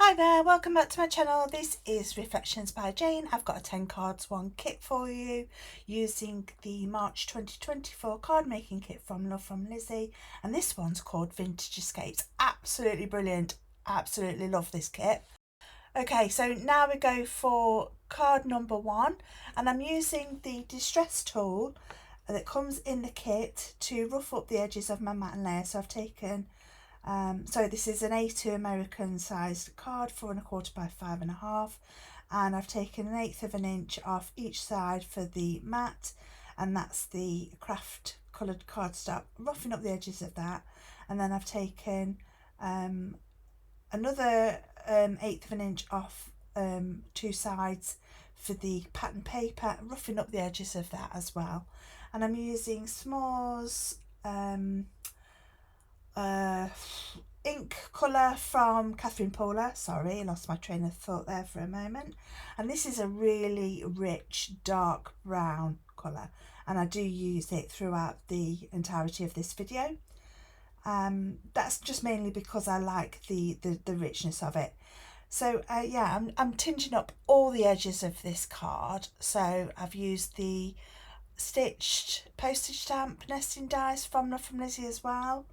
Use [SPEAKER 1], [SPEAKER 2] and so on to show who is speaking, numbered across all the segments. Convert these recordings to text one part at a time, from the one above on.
[SPEAKER 1] Hi there, welcome back to my channel. This is Reflections by Jane. I've got a 10 cards, 1 kit for you using the March 2024 card making kit from Love from Lizzie, and this one's called Vintage Escapes. Absolutely brilliant, absolutely love this kit. Okay, so now we go for card number 1, and I'm using the distress tool that comes in the kit to rough up the edges of my mat and layer. So I've taken so this is an A2 American sized card, 4 1/4 by 5 1/2, and I've taken 1/8 of an inch off each side for the mat, and that's the craft coloured cardstock, roughing up the edges of that. And then I've taken another 1/8 of an inch off 2 sides for the pattern paper, roughing up the edges of that as well. And I'm using S'mores ink colour from Catherine Paula. Sorry, I lost my train of thought there for a moment. And this is a really rich dark brown colour, and I do use it throughout the entirety of this video. That's just mainly because I like the richness of it. So yeah, I'm tinging up all the edges of this card. So I've used the stitched postage stamp nesting dies from Love from Lizzie as well.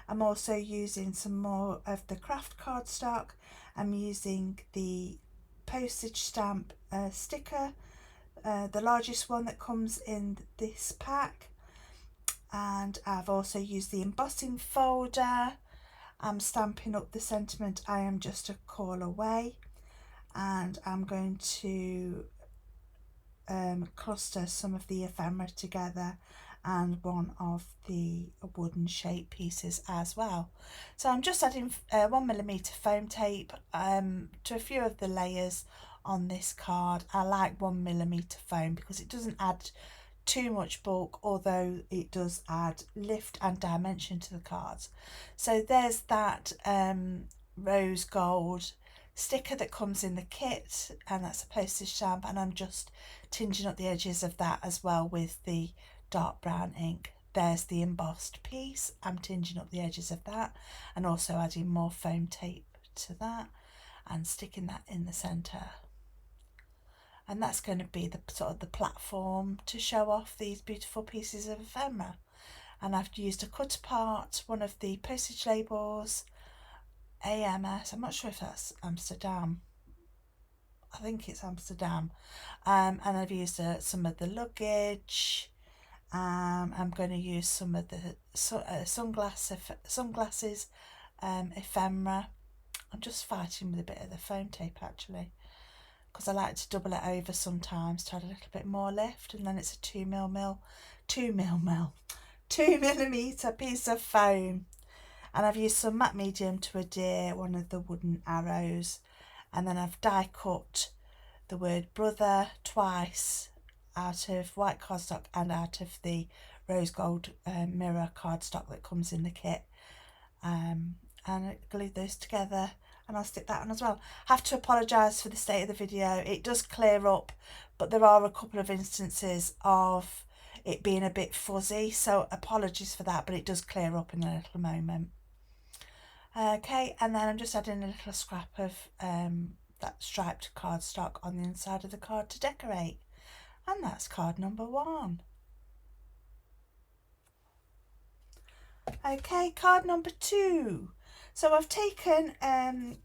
[SPEAKER 1] I'm also using some more of the craft cardstock. I'm using the postage stamp sticker, the largest one that comes in this pack, and I've also used the embossing folder. I'm stamping up the sentiment, I am just a call away, and I'm going to cluster some of the ephemera together and one of the wooden shape pieces as well. So I'm just adding 1mm foam tape to a few of the layers on this card. I like 1mm foam because it doesn't add too much bulk, although it does add lift and dimension to the cards. So there's that rose gold sticker that comes in the kit, and that's a postage stamp, and I'm just tinging up the edges of that as well with the dark brown ink. There's the embossed piece, I'm tinging up the edges of that and also adding more foam tape to that and sticking that in the centre. And that's going to be the sort of the platform to show off these beautiful pieces of ephemera. And I've used a cut apart one of the postage labels, AMS, I'm not sure if that's Amsterdam, I think it's Amsterdam, and I've used some of the luggage. I'm going to use some of the sunglasses ephemera. I'm just fighting with a bit of the foam tape actually, because I like to double it over sometimes to add a little bit more lift, and then it's a 2mm piece of foam. And I've used some matte medium to adhere one of the wooden arrows, and then I've die cut the word brother twice out of white cardstock and out of the rose gold mirror cardstock that comes in the kit, and I glued those together, and I'll stick that on as well. I have to apologise for the state of the video. It does clear up, but there are a couple of instances of it being a bit fuzzy, so apologies for that, but it does clear up in a little moment. Okay, and then I'm just adding a little scrap of that striped cardstock on the inside of the card to decorate. And that's card number 1. Okay, card number 2. So I've taken a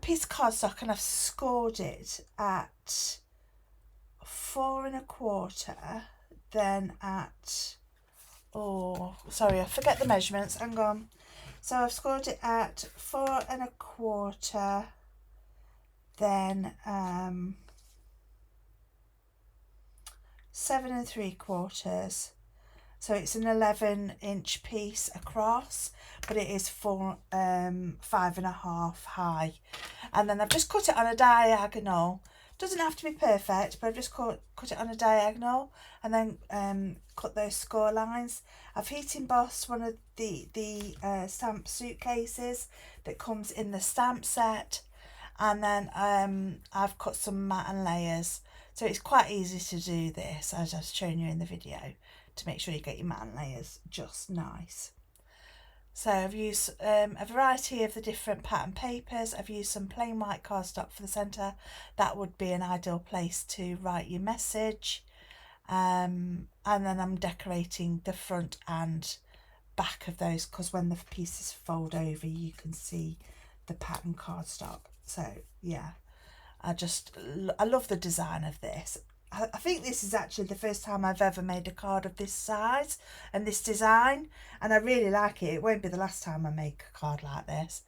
[SPEAKER 1] piece of cardstock and I've scored it at 4 1/4, then at, oh sorry, I forget the measurements, hang on. So I've scored it at 4 1/4, then 7 3/4. So it's an 11-inch piece across, but it is 5 1/2 high. And then I've just cut it on a diagonal. Doesn't have to be perfect, but I've just cut it on a diagonal, and then cut those score lines. I've heat embossed one of the stamp suitcases that comes in the stamp set, and then I've cut some mat and layers. So it's quite easy to do this, as I've shown you in the video, to make sure you get your mat and layers just nice. So I've used a variety of the different pattern papers. I've used some plain white cardstock for the centre. That would be an ideal place to write your message. And then I'm decorating the front and back of those, because when the pieces fold over you can see the pattern cardstock. So yeah, I love the design of this. I think this is actually the first time I've ever made a card of this size and this design, and I really like it. It won't be the last time I make a card like this.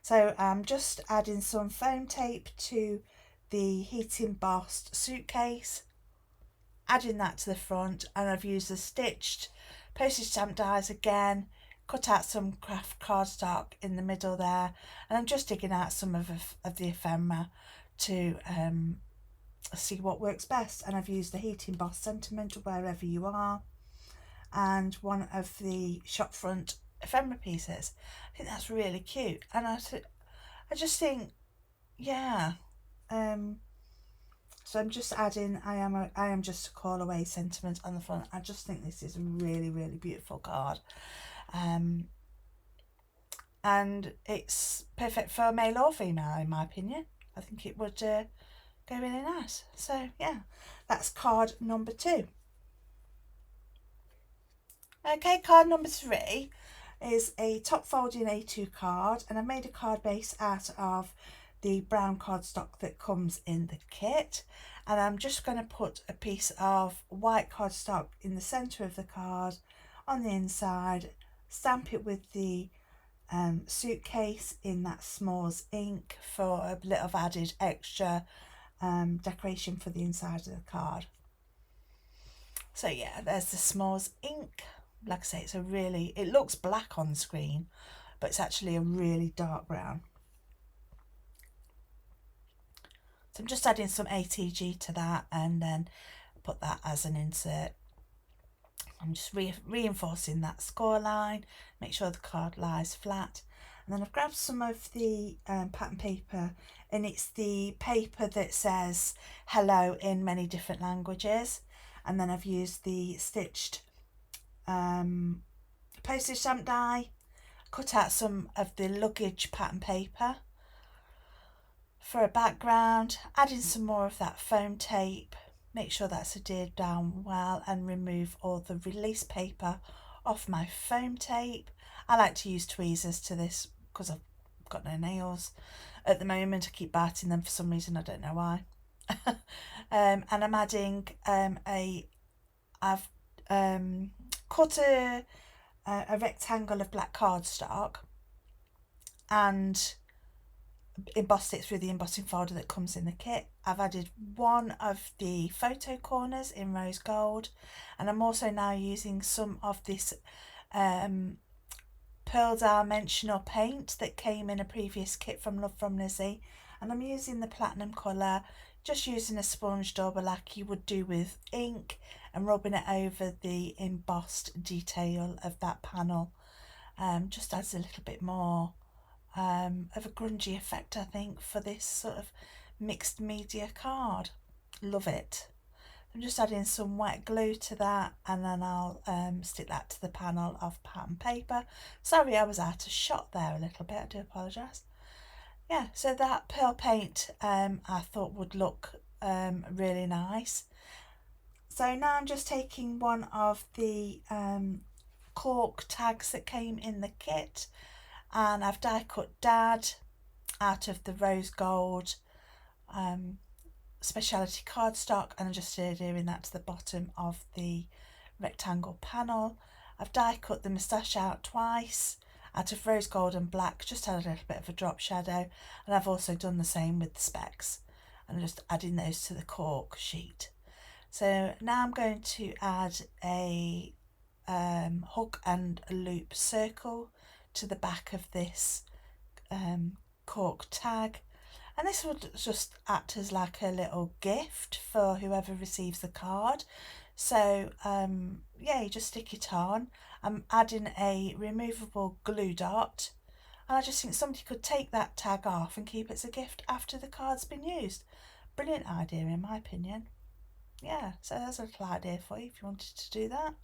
[SPEAKER 1] So I'm just adding some foam tape to the heat embossed suitcase, adding that to the front, and I've used the stitched postage stamp dies again, cut out some craft cardstock in the middle there, and I'm just digging out some of the ephemera to see what works best. And I've used the heat embossed sentiment wherever you are, and one of the shop front ephemera pieces. I think that's really cute, and I just think, yeah. So I'm just adding I am just a call away sentiment on the front. I just think this is a really, really beautiful card. And it's perfect for male or female, in my opinion. I think it would go really nice. So yeah, that's card number 2. Okay, card number 3 is a top folding A2 card, and I made a card base out of the brown cardstock that comes in the kit, and I'm just going to put a piece of white cardstock in the centre of the card on the inside, stamp it with the suitcase in that s'mores ink for a little of added extra decoration for the inside of the card. So yeah, there's the s'mores ink. Like I say, it looks black on screen, but it's actually a really dark brown. So I'm just adding some ATG to that and then put that as an insert. I'm just reinforcing that score line, make sure the card lies flat. And then I've grabbed some of the pattern paper, and it's the paper that says hello in many different languages. And then I've used the stitched postage stamp die, cut out some of the luggage pattern paper for a background, adding some more of that foam tape, make sure that's adhered down well, and remove all the release paper off my foam tape. I like to use tweezers to this because I've got no nails at the moment. I keep biting them for some reason, I don't know why. And I'm adding I've cut a rectangle of black cardstock and embossed it through the embossing folder that comes in the kit. I've added one of the photo corners in rose gold, and I'm also now using some of this pearl dimensional paint that came in a previous kit from Love from Lizi, and I'm using the platinum colour, just using a sponge dauber like you would do with ink, and rubbing it over the embossed detail of that panel. Just adds a little bit more of a grungy effect, I think, for this sort of mixed media card. Love it. I'm just adding some wet glue to that, and then I'll stick that to the panel of pattern paper. Sorry, I was out of shot there a little bit, I do apologise. Yeah, so that pearl paint I thought would look really nice. So now I'm just taking one of the cork tags that came in the kit, and I've die cut Dad out of the rose gold speciality cardstock, and I'm just adhering that to the bottom of the rectangle panel. I've die cut the moustache out twice out of rose gold and black, just had a little bit of a drop shadow, and I've also done the same with the specs, and I'm just adding those to the cork sheet. So now I'm going to add a hook and a loop circle to the back of this cork tag, and this would just act as like a little gift for whoever receives the card. So yeah, you just stick it on. I'm adding a removable glue dot, and I just think somebody could take that tag off and keep it as a gift after the card's been used. Brilliant idea in my opinion. Yeah, so there's a little idea for you if you wanted to do that.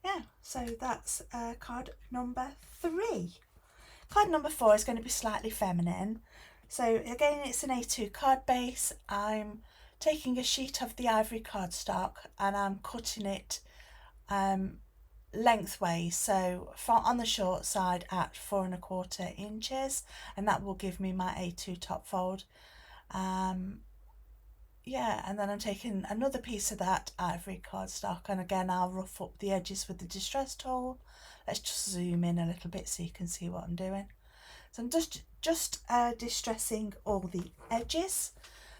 [SPEAKER 1] yeah, so that's card number 3. Card number 4 is going to be slightly feminine. So again, it's an A2 card base. I'm taking a sheet of the ivory cardstock and I'm cutting it lengthways, so on the short side at 4¼ inches, and that will give me my A2 top fold. Yeah, and then I'm taking another piece of that ivory cardstock, and again I'll rough up the edges with the distress tool. Let's just zoom in a little bit so you can see what I'm doing. So I'm just distressing all the edges.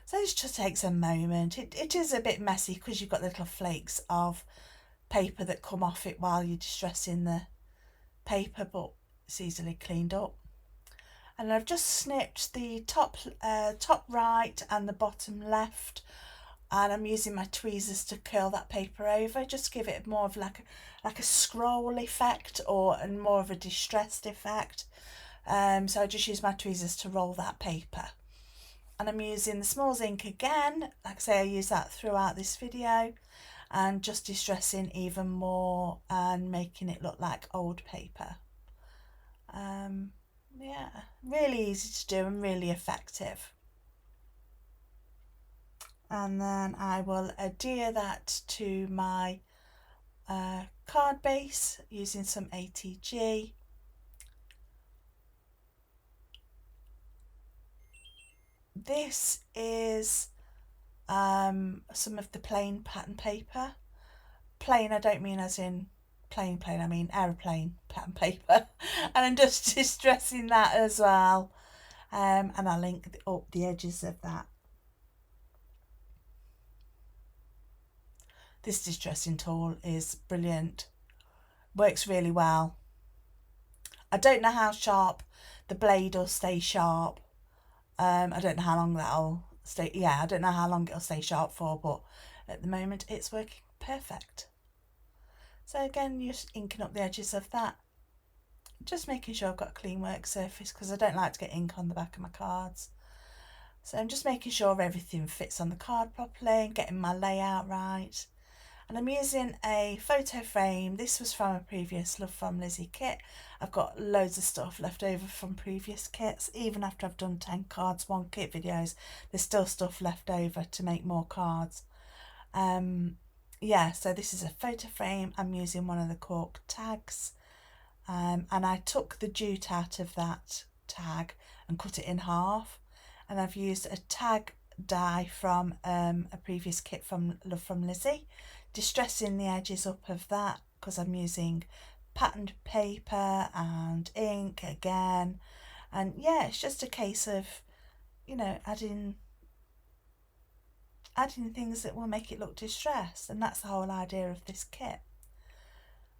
[SPEAKER 1] So this just takes a moment. It is a bit messy because you've got little flakes of paper that come off it while you're distressing the paper, but it's easily cleaned up. And I've just snipped the top right and the bottom left, and I'm using my tweezers to curl that paper over, just to give it more of like a scroll effect and more of a distressed effect. So I just use my tweezers to roll that paper. And I'm using the Smalls ink again. Like I say, I use that throughout this video, and just distressing even more and making it look like old paper. Yeah, really easy to do and really effective. And then I will adhere that to my card base using some ATG. This is some of the plain pattern paper. Plain, I don't mean as in plain, I mean aeroplane pattern paper. And I'm just distressing that as well. And I'll link up the edges of that. This distressing tool is brilliant. Works really well. I don't know how sharp the blade will stay sharp. I don't know how long that'll stay. Yeah, I don't know how long it'll stay sharp for, but at the moment it's working perfect. So again, you're just inking up the edges of that. Just making sure I've got a clean work surface because I don't like to get ink on the back of my cards. So I'm just making sure everything fits on the card properly and getting my layout right. And I'm using a photo frame. This was from a previous Love from Lizi kit. I've got loads of stuff left over from previous kits. Even after I've done 10 cards, 1 kit videos, there's still stuff left over to make more cards. Yeah, so this is a photo frame. I'm using one of the cork tags. And I took the jute out of that tag and cut it in half. And I've used a tag die from a previous kit from Love from Lizi, distressing the edges up of that because I'm using patterned paper and ink again. And yeah, it's just a case of, you know, adding things that will make it look distressed, and that's the whole idea of this kit.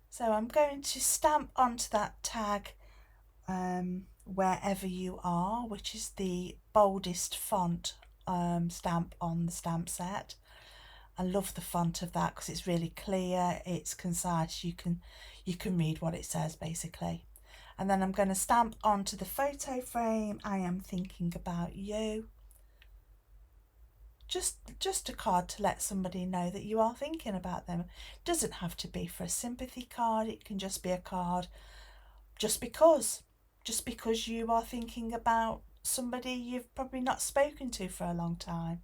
[SPEAKER 1] So I'm going to stamp onto that tag wherever you are, which is the boldest font stamp on the stamp set. I love the font of that because it's really clear, it's concise, you can read what it says basically. And then I'm going to stamp onto the photo frame, I am thinking about you. Just a card to let somebody know that you are thinking about them. It doesn't have to be for a sympathy card, it can just be a card just because you are thinking about somebody you've probably not spoken to for a long time.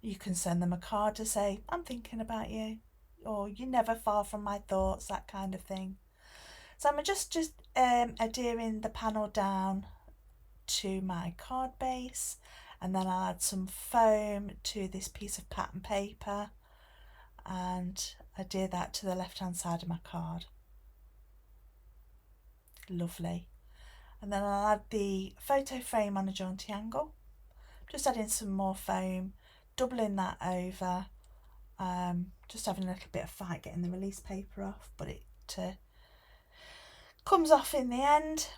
[SPEAKER 1] You can send them a card to say, I'm thinking about you, or you're never far from my thoughts, that kind of thing. So I'm just adhering the panel down to my card base, and then I'll add some foam to this piece of pattern paper and adhere that to the left hand side of my card. Lovely. And then I'll add the photo frame on a jaunty angle, just adding some more foam, doubling that over, just having a little bit of fight getting the release paper off, but it comes off in the end.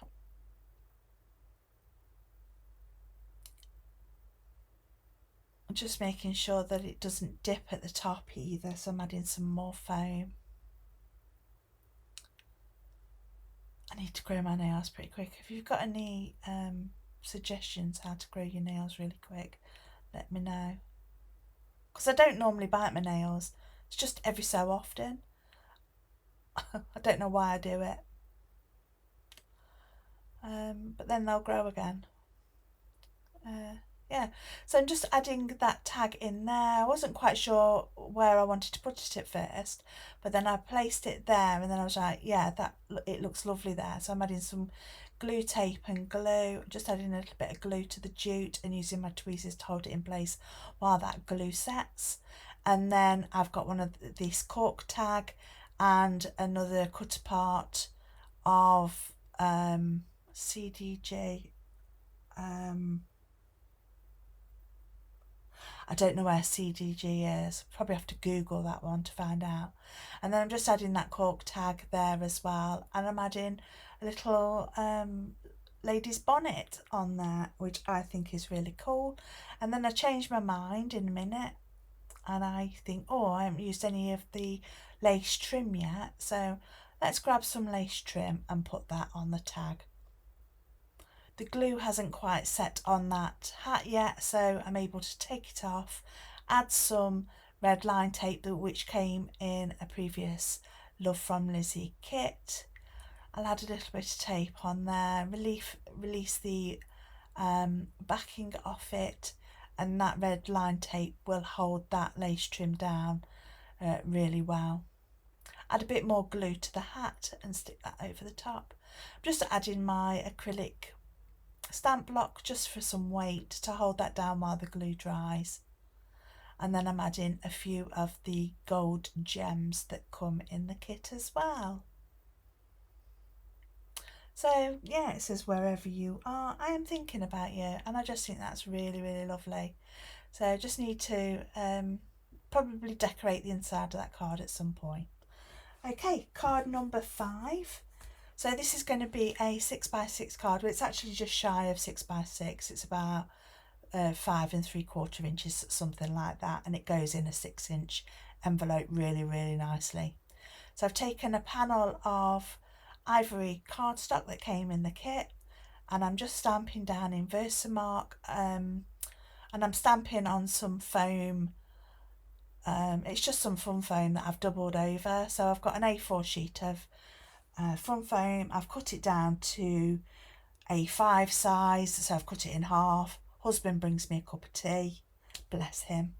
[SPEAKER 1] Just making sure that it doesn't dip at the top either, so I'm adding some more foam. I need to grow my nails pretty quick. If you've got any suggestions how to grow your nails really quick, let me know. Because I don't normally bite my nails, it's just every so often. I don't know why I do it. But then they'll grow again. Yeah, so I'm just adding that tag in there. I wasn't quite sure where I wanted to put it at first, but then I placed it there, and then I was like, yeah, it looks lovely there. So I'm adding some glue tape and glue, just adding a little bit of glue to the jute and using my tweezers to hold it in place while that glue sets. And then I've got one of this cork tag and another cut apart of CDG. I don't know where CDG is. Probably have to Google that one to find out. And then I'm just adding that cork tag there as well. And I'm adding a little lady's bonnet on there, which I think is really cool. And then I changed my mind in a minute. And I think, oh, I haven't used any of the lace trim yet. So let's grab some lace trim and put that on the tag. The glue hasn't quite set on that hat yet, so I'm able to take it off, add some red line tape which came in a previous Love from Lizi kit. I'll add a little bit of tape on there, release the backing off it, and that red line tape will hold that lace trim down really well. Add a bit more glue to the hat and stick that over the top. I'm just adding my acrylic stamp block just for some weight to hold that down while the glue dries. And then I'm adding a few of the gold gems that come in the kit as well. So yeah, it says wherever you are, I am thinking about you, and I just think that's really, really lovely. So I just need to probably decorate the inside of that card at some point. Okay, card number 5. So this is going to be a 6x6 card, but it's actually just shy of 6x6. It's about 5 3/4 inches, something like that, and it goes in a 6-inch envelope really, really nicely. So I've taken a panel of ivory cardstock that came in the kit, and I'm just stamping down in Versamark, and I'm stamping on some foam. It's just some fun foam that I've doubled over. So I've got an A4 sheet of fun foam. I've cut it down to a 5 size, so I've cut it in half. Husband brings me a cup of tea, bless him.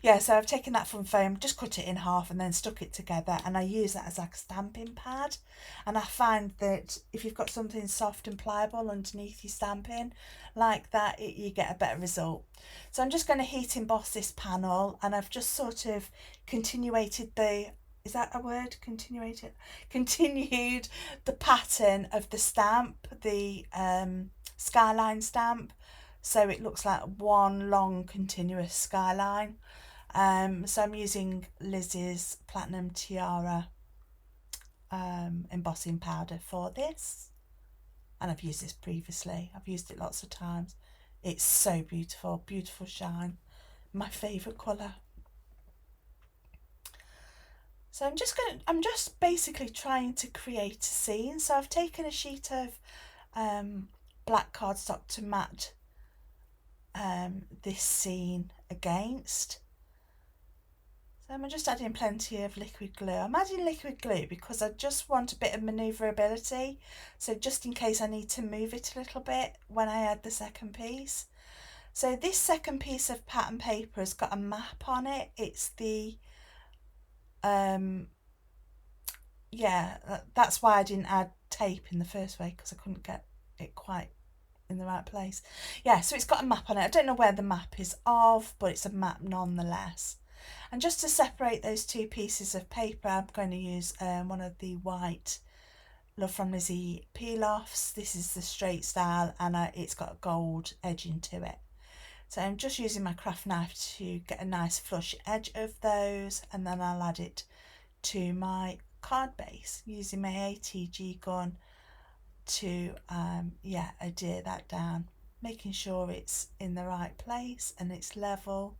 [SPEAKER 1] Yeah, so I've taken that fun foam, just cut it in half and then stuck it together, and I use that as like a stamping pad. And I find that if you've got something soft and pliable underneath your stamping like that, you get a better result. So I'm just going to heat emboss this panel, and I've just sort of continuated the, is that a word? Continued the pattern of the stamp, the skyline stamp, so it looks like one long continuous skyline. So I'm using Lizi's Platinum Tiara embossing powder for this, and I've used this previously. I've used it lots of times. It's so beautiful, beautiful shine, my favourite colour. So I'm just basically trying to create a scene. So I've taken a sheet of black cardstock to mat this scene against. So I'm just adding plenty of liquid glue. I'm adding liquid glue because I just want a bit of manoeuvrability. So just in case I need to move it a little bit when I add the second piece. So this second piece of pattern paper has got a map on it. It's the yeah, that's why I didn't add tape in the first way, because I couldn't get it quite in the right place. Yeah, so it's got a map on it. I don't know where the map is of, but it's a map nonetheless. And just to separate those two pieces of paper, I'm going to use one of the white Love from Lizi peel-offs. This is the straight style, and it's got a gold edging to it. So I'm just using my craft knife to get a nice flush edge of those, and then I'll add it to my card base using my ATG gun to adhere that down, making sure it's in the right place and it's level.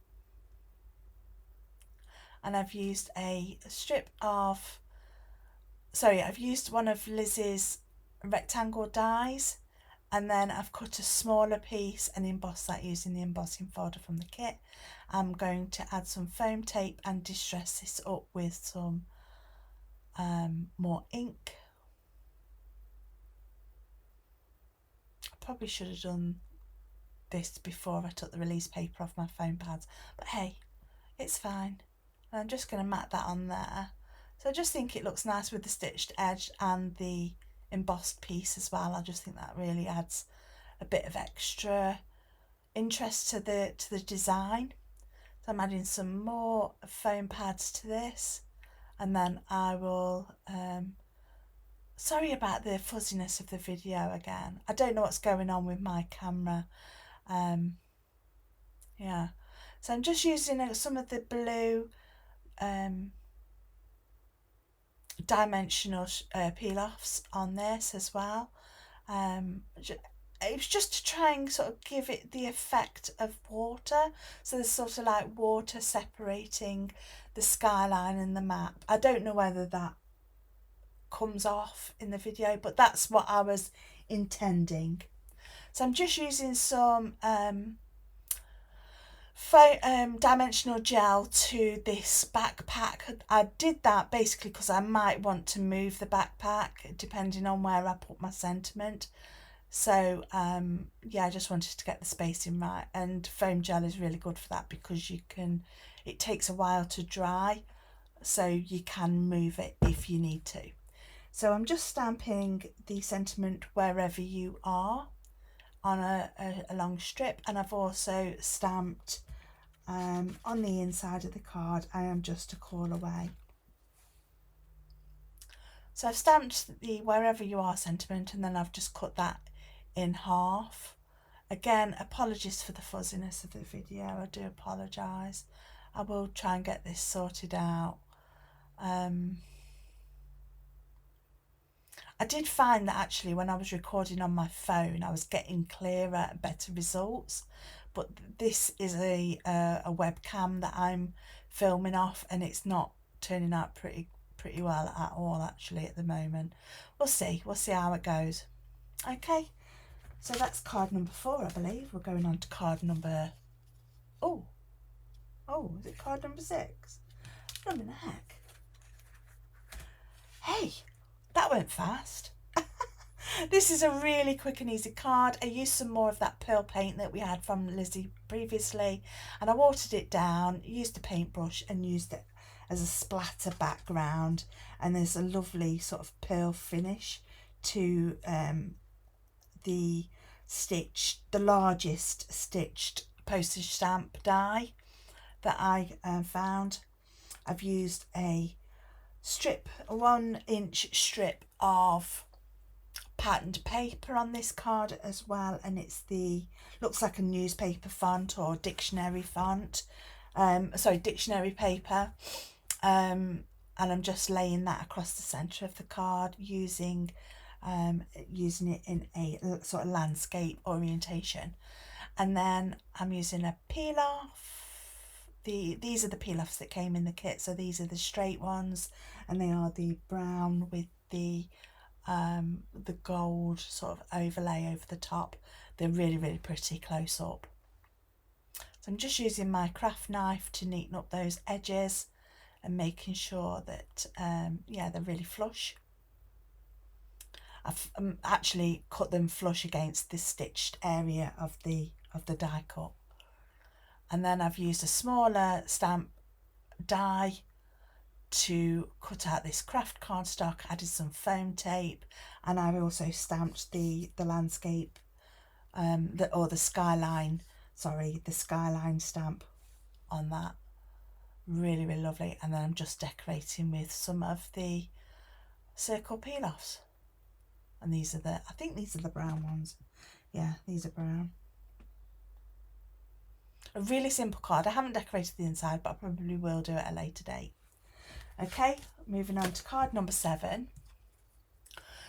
[SPEAKER 1] And I've used a strip of, I've used one of Lizi's rectangle dies, and then I've cut a smaller piece and embossed that using the embossing folder from the kit. I'm going to add some foam tape and distress this up with some more ink. I probably should have done this before I took the release paper off my foam pads, but hey, it's fine. And I'm just going to mat that on there. So I just think it looks nice with the stitched edge and the embossed piece as well. I just think that really adds a bit of extra interest to the design. So I'm adding some more foam pads to this, and then I will sorry about the fuzziness of the video again. I don't know what's going on with my camera. Yeah, so I'm just using some of the blue dimensional peel-offs on this as well. It was just to try and sort of give it the effect of water. So there's sort of like water separating the skyline and the map. I don't know whether that comes off in the video, but that's what I was intending. So I'm just using some dimensional gel to this backpack. I did that basically because I might want to move the backpack depending on where I put my sentiment. So yeah, I just wanted to get the spacing right, and foam gel is really good for that because it takes a while to dry, so you can move it if you need to. So I'm just stamping the sentiment wherever you are on a long strip, and I've also stamped on the inside of the card, I am just a call away. So I've stamped the wherever you are sentiment, and then I've just cut that in half. Again, apologies for the fuzziness of the video, I do apologise. I will try and get this sorted out. I did find that actually when I was recording on my phone, I was getting clearer, better results. But this is a webcam that I'm filming off, and it's not turning out pretty well at all actually at the moment. We'll see how it goes. Okay, so that's card number 4, I believe. We're going on to card number, oh, is it card number 6? What in the heck? Hey, that went fast. This is a really quick and easy card. I used some more of that pearl paint that we had from Lizi previously, and I watered it down, used a paintbrush and used it as a splatter background, and there's a lovely sort of pearl finish to the largest stitched postage stamp die that I found. I've used a 1-inch strip of patterned paper on this card as well, and it's looks like a newspaper font or dictionary font, dictionary paper, and I'm just laying that across the center of the card using it in a sort of landscape orientation. And then I'm using a peel off. These are the peel offs that came in the kit, so these are the straight ones, and they are the brown with the gold sort of overlay over the top. They're really, really pretty close up. So I'm just using my craft knife to neaten up those edges and making sure that yeah, they're really flush. I've actually cut them flush against the stitched area of the die cut, and then I've used a smaller stamp die to cut out this craft cardstock, added some foam tape, and I've also stamped the landscape the skyline stamp on that. Really, really lovely. And then I'm just decorating with some of the circle peel offs, and these are I think these are the brown ones. Yeah, these are brown. A really simple card. I haven't decorated the inside, but I probably will do it at a later date. Okay, moving on to card number 7.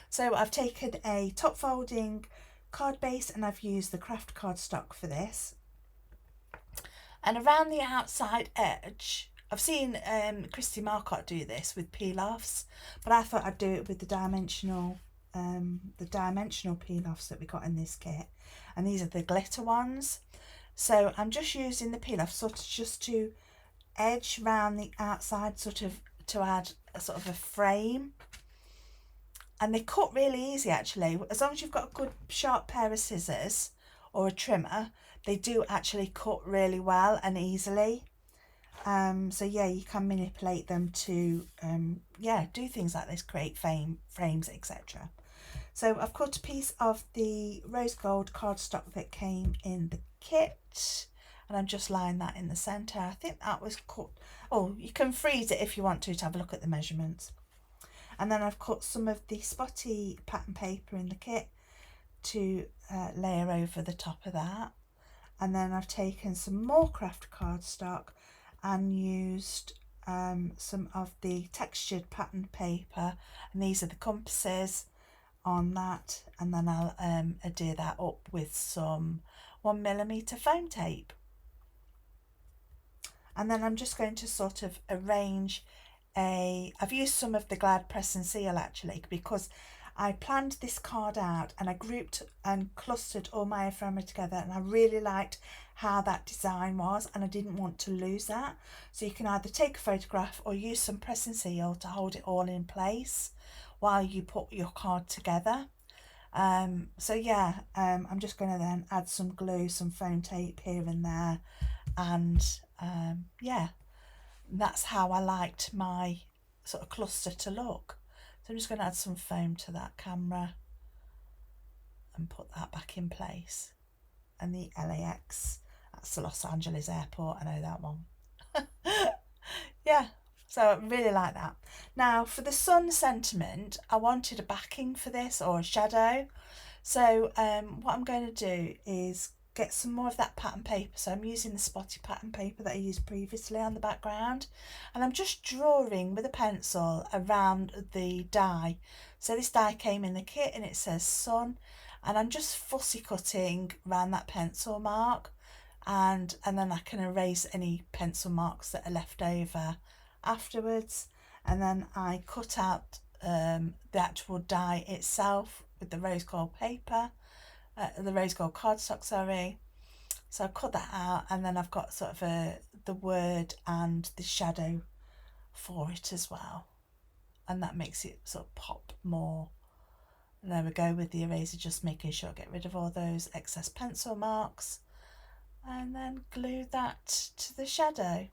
[SPEAKER 1] So I've taken a top folding card base, and I've used the craft cardstock for this. And around the outside edge, I've seen Christy Marcotte do this with peel offs, but I thought I'd do it with the dimensional peel offs that we got in this kit, and these are the glitter ones. So I'm just using the peel off sort of just to edge round the outside, sort of to add a sort of a frame. And they cut really easy actually. As long as you've got a good sharp pair of scissors or a trimmer, they do actually cut really well and easily. So yeah, you can manipulate them to yeah, do things like this, create frames, etc. So I've cut a piece of the rose gold cardstock that came in the kit, and I'm just lying that in the centre. I think that was cut. Oh, you can freeze it if you want to have a look at the measurements. And then I've cut some of the spotty pattern paper in the kit to layer over the top of that. And then I've taken some more craft cardstock and used some of the textured pattern paper, and these are the compasses on that, and then I'll adhere that up with some 1mm foam tape. And then I'm just going to sort of arrange I've used some of the Glad Press and Seal actually, because I planned this card out and I grouped and clustered all my ephemera together, and I really liked how that design was and I didn't want to lose that. So you can either take a photograph or use some press and seal to hold it all in place while you put your card together. So yeah, I'm just going to then add some glue, some foam tape here and there, and yeah, that's how I liked my sort of cluster to look. So I'm just going to add some foam to that camera and put that back in place. And the LAX, that's the Los Angeles airport, I know that one. Yeah, so I really like that. Now for the sun sentiment, I wanted a backing for this, or a shadow. So what I'm going to do is get some more of that pattern paper. So I'm using the spotty pattern paper that I used previously on the background, and I'm just drawing with a pencil around the die. So this die came in the kit and it says sun, and I'm just fussy cutting around that pencil mark, and then I can erase any pencil marks that are left over afterwards. And then I cut out the actual die itself with the rose gold paper, the rose gold cardstock, sorry. So I cut that out, and then I've got sort of the word and the shadow for it as well, and that makes it sort of pop more. And there we go, with the eraser, just making sure I get rid of all those excess pencil marks, and then glue that to the shadow.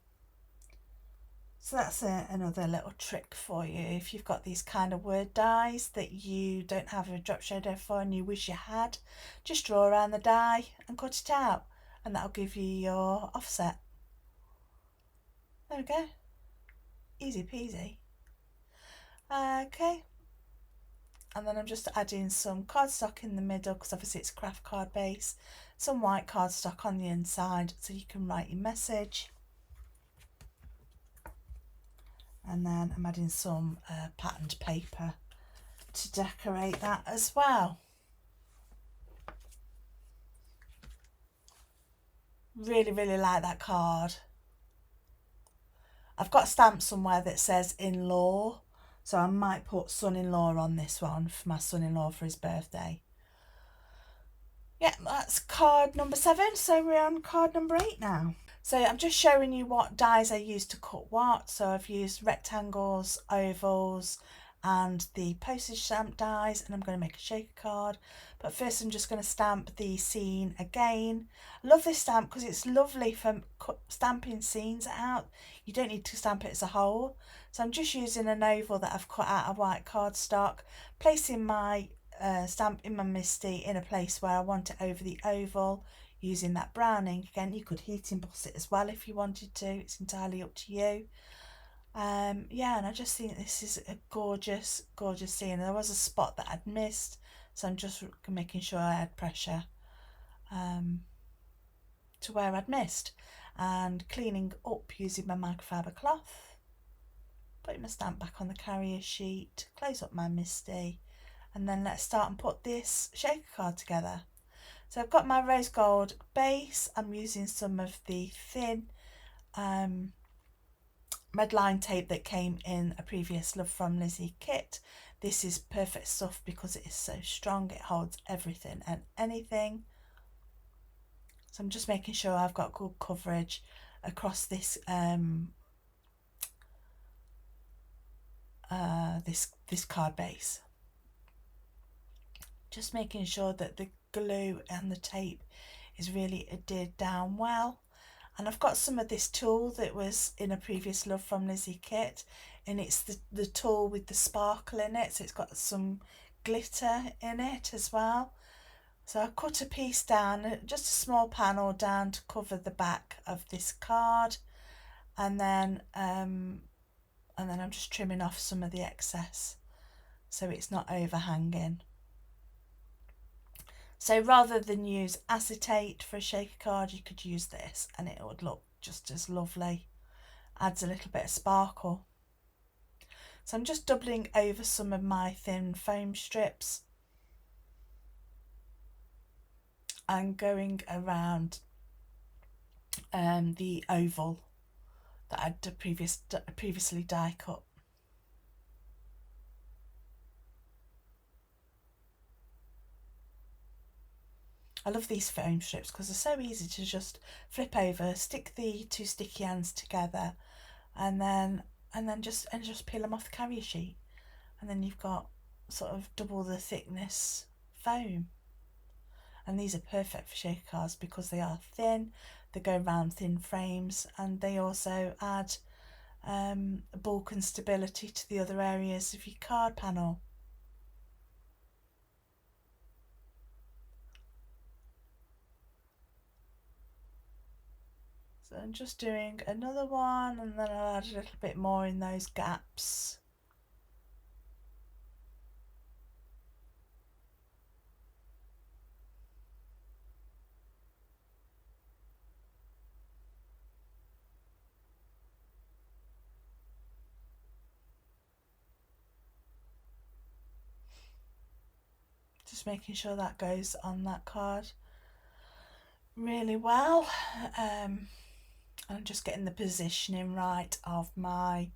[SPEAKER 1] So that's another little trick for you. If you've got these kind of word dies that you don't have a drop shadow for and you wish you had, just draw around the die and cut it out, and that'll give you your offset. There we go. Easy peasy. Okay. And then I'm just adding some cardstock in the middle, because obviously it's a craft card base. Some white cardstock on the inside so you can write your message. And then I'm adding some patterned paper to decorate that as well. Really, really like that card. I've got a stamp somewhere that says in-law, so I might put son-in-law on this one for my son-in-law for his birthday. Yeah, that's card number 7, so we're on card number 8 now. So I'm just showing you what dies I used to cut what. So I've used rectangles, ovals, and the postage stamp dies, and I'm going to make a shaker card. But first I'm just going to stamp the scene again. I love this stamp because it's lovely for stamping scenes out. You don't need to stamp it as a whole. So I'm just using an oval that I've cut out of white cardstock, placing my stamp in my MISTI in a place where I want it over the oval, using that brown ink. Again, you could heat emboss it as well if you wanted to, it's entirely up to you. Yeah, and I just think this is a gorgeous scene. There was a spot that I'd missed, so I'm just making sure I add pressure to where I'd missed, and cleaning up using my microfiber cloth, putting my stamp back on the carrier sheet, close up my MISTI, and then let's start and put this shaker card together. So I've got my rose gold base. I'm using some of the thin red line tape that came in a previous Love from Lizi kit. This is perfect stuff because it is so strong, it holds everything and anything. So I'm just making sure I've got good coverage across this this card base. Just making sure that the glue and the tape is really adhered down well. And I've got some of this tool that was in a previous Love from Lizi kit, and it's the tool with the sparkle in it, so it's got some glitter in it as well. So I cut a piece down, just a small panel down to cover the back of this card, and then I'm just trimming off some of the excess so it's not overhanging. So rather than use acetate for a shaker card, you could use this and it would look just as lovely. Adds a little bit of sparkle. So I'm just doubling over some of my thin foam strips and going around the oval that I'd previously die cut. I love these foam strips because they're so easy to just flip over, stick the two sticky ends together, and then just peel them off the carrier sheet, and then you've got sort of double the thickness foam. And these are perfect for shaker cards because they are thin, they go around thin frames, and they also add bulk and stability to the other areas of your card panel. So I'm just doing another one, and then I'll add a little bit more in those gaps. Just making sure that goes on that card really well. I'm just getting the positioning right of my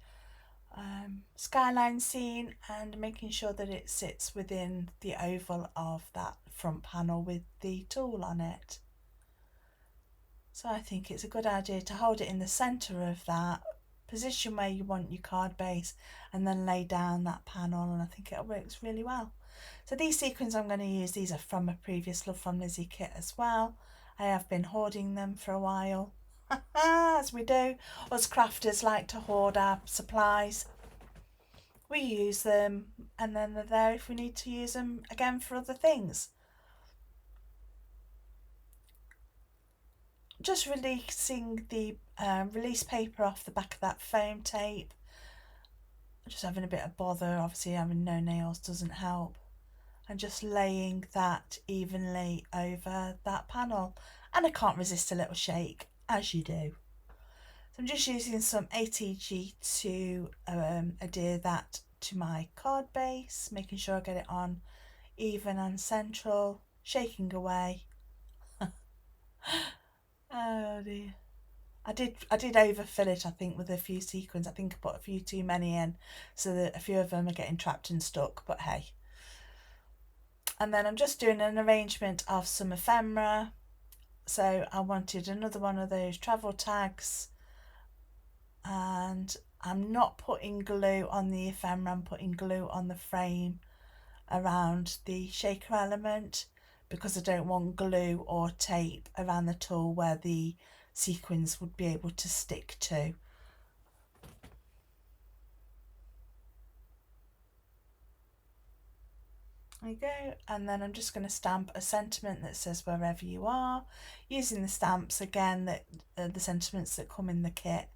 [SPEAKER 1] skyline scene and making sure that it sits within the oval of that front panel with the tool on it. So I think it's a good idea to hold it in the centre of that, position where you want your card base, and then lay down that panel, and I think it works really well. So these sequins I'm going to use, these are from a previous Love from Lizi kit as well. I have been hoarding them for a while. As we do, us crafters like to hoard our supplies. We use them and then they're there if we need to use them again for other things. Just releasing the release paper off the back of that foam tape. Just having a bit of bother, obviously having no nails doesn't help. And just laying that evenly over that panel. And I can't resist a little shake, as you do. So I'm just using some ATG to adhere that to my card base, making sure I get it on even and central, shaking away. Oh dear. I did overfill it, I think, with a few sequins. I think I put a few too many in, so that a few of them are getting trapped and stuck, but hey. And then I'm just doing an arrangement of some ephemera. So I wanted another one of those travel tags, and I'm not putting glue on the ephemera, I'm putting glue on the frame around the shaker element because I don't want glue or tape around the tool where the sequins would be able to stick to. There you go, and then I'm just going to stamp a sentiment that says wherever you are, using the stamps again that the sentiments that come in the kit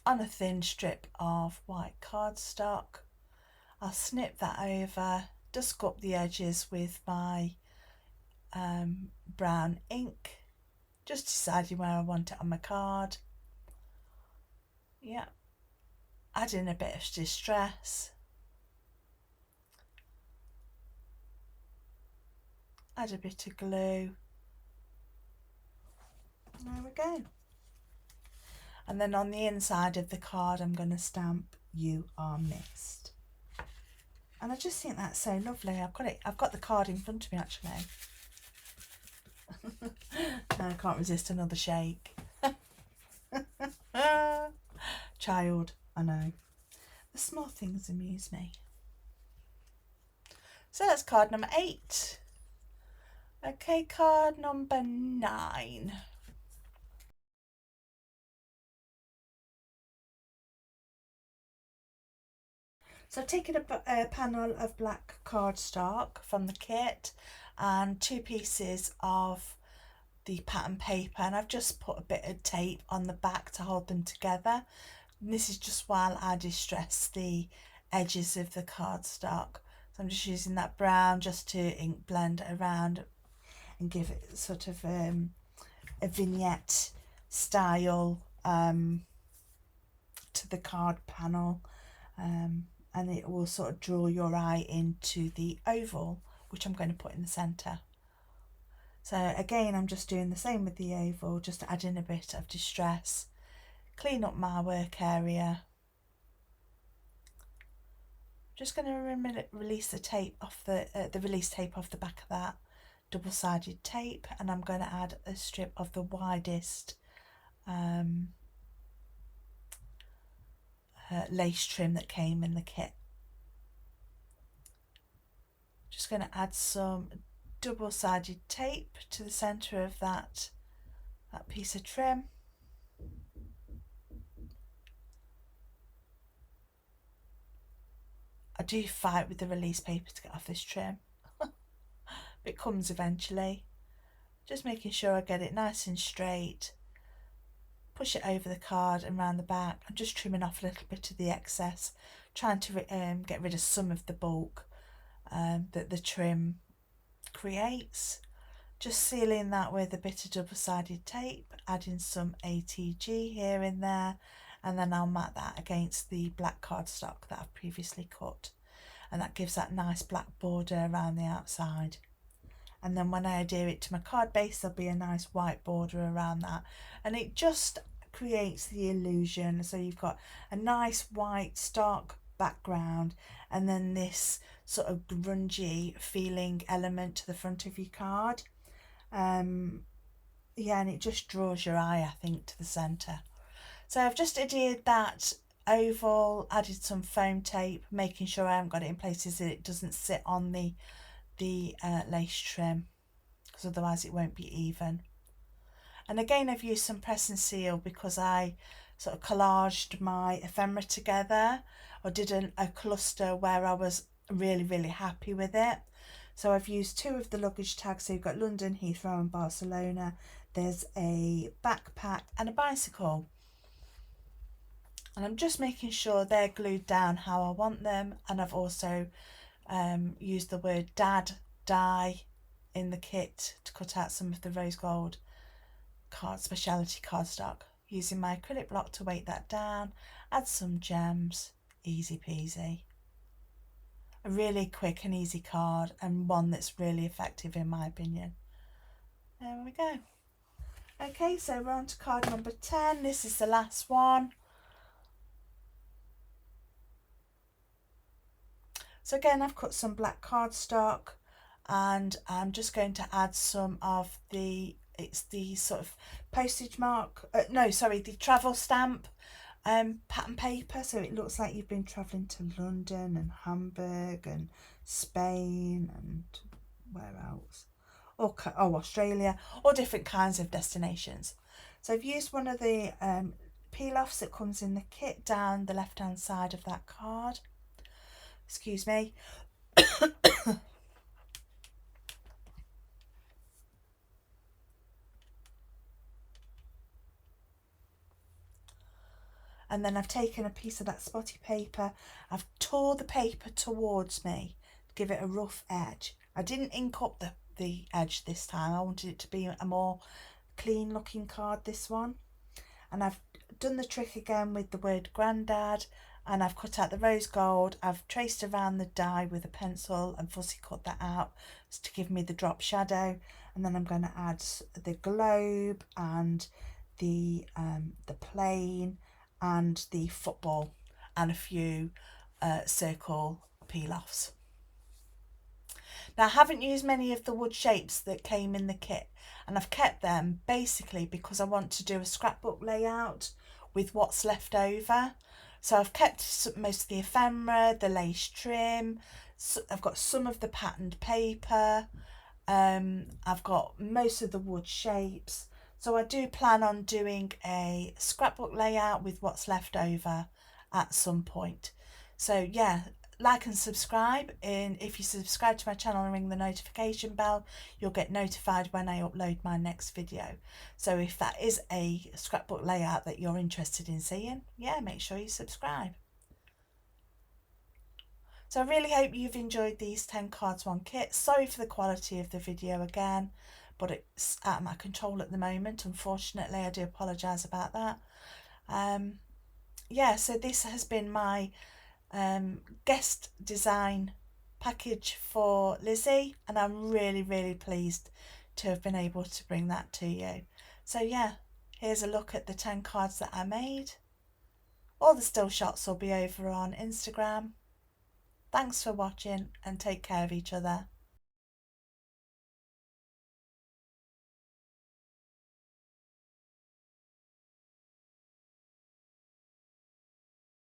[SPEAKER 1] on a thin strip of white cardstock. I'll snip that over, dusk up the edges with my brown ink, just deciding where I want it on my card. Yeah, add in a bit of distress, add a bit of glue. There we go. And then on the inside of the card I'm going to stamp "You Are Missed." And I just think that's so lovely. I've got the card in front of me actually. I can't resist another shake. Child, I know. The small things amuse me. So that's card number 8. Okay, card number 9. So I've taken a panel of black cardstock from the kit and 2 pieces of the pattern paper, and I've just put a bit of tape on the back to hold them together. And this is just while I distress the edges of the cardstock. So I'm just using that brown just to ink blend around and give it sort of a vignette style to the card panel, and it will sort of draw your eye into the oval, which I'm going to put in the centre. So again, I'm just doing the same with the oval, just adding a bit of distress, clean up my work area. Just going to release the tape off the release tape off the back of that double-sided tape, and I'm going to add a strip of the widest lace trim that came in the kit. Just going to add some double-sided tape to the centre of that piece of trim. I do fight with the release paper to get off this trim. It comes eventually. Just making sure I get it nice and straight. Push it over the card and round the back. I'm just trimming off a little bit of the excess, trying to get rid of some of the bulk that the trim creates. Just sealing that with a bit of double-sided tape, adding some ATG here and there, and then I'll mat that against the black cardstock that I've previously cut, and that gives that nice black border around the outside. And then when I adhere it to my card base, there'll be a nice white border around that, and it just creates the illusion. So you've got a nice white stark background and then this sort of grungy feeling element to the front of your card. Yeah, and it just draws your eye, I think, to the centre. So I've just adhered that oval, added some foam tape, making sure I haven't got it in places that it doesn't sit on the lace trim, because otherwise it won't be even. And again, I've used some press and seal because I sort of collaged my ephemera together, or did a cluster where I was really happy with it. So I've used 2 of the luggage tags. So you've got London, Heathrow and Barcelona. There's a backpack and a bicycle. And I'm just making sure they're glued down how I want them. And I've also used the word Dad Die in the kit to cut out some of the rose gold speciality cardstock, using my acrylic block to weight that down, add some gems, easy peasy. A really quick and easy card, and one that's really effective in my opinion. There we go. Okay, so we're on to card number 10. This is the last one. So again, I've cut some black cardstock, and I'm just going to add some of the sort of postage mark, the travel stamp pattern paper, so it looks like you've been travelling to London and Hamburg and Spain and where else? Australia, all different kinds of destinations. So I've used one of the peel-offs that comes in the kit down the left-hand side of that card. Excuse me. And then I've taken a piece of that spotty paper, I've tore the paper towards me to give it a rough edge. I didn't ink up the edge this time. I wanted it to be a more clean looking card, this one. And I've done the trick again with the word Grandad, and I've cut out the rose gold. I've traced around the die with a pencil and fussy cut that out to give me the drop shadow. And then I'm going to add the globe and the plane and the football and a few circle peel-offs. Now, I haven't used many of the wood shapes that came in the kit, and I've kept them basically because I want to do a scrapbook layout with what's left over. So I've kept most of the ephemera, the lace trim, so I've got some of the patterned paper, I've got most of the wood shapes. So I do plan on doing a scrapbook layout with what's left over at some point. So yeah, like and subscribe, and if you subscribe to my channel and ring the notification bell, you'll get notified when I upload my next video. So if that is a scrapbook layout that you're interested in seeing, yeah, make sure you subscribe. So I really hope you've enjoyed these 10 cards one kit. Sorry for the quality of the video again, but it's out of my control at the moment, unfortunately. I do apologise about that. Yeah, so this has been my guest design package for Lizzie, and I'm really pleased to have been able to bring that to you. So yeah, here's a look at the 10 cards that I made. All the still shots will be over on Instagram. Thanks for watching and take care of each other.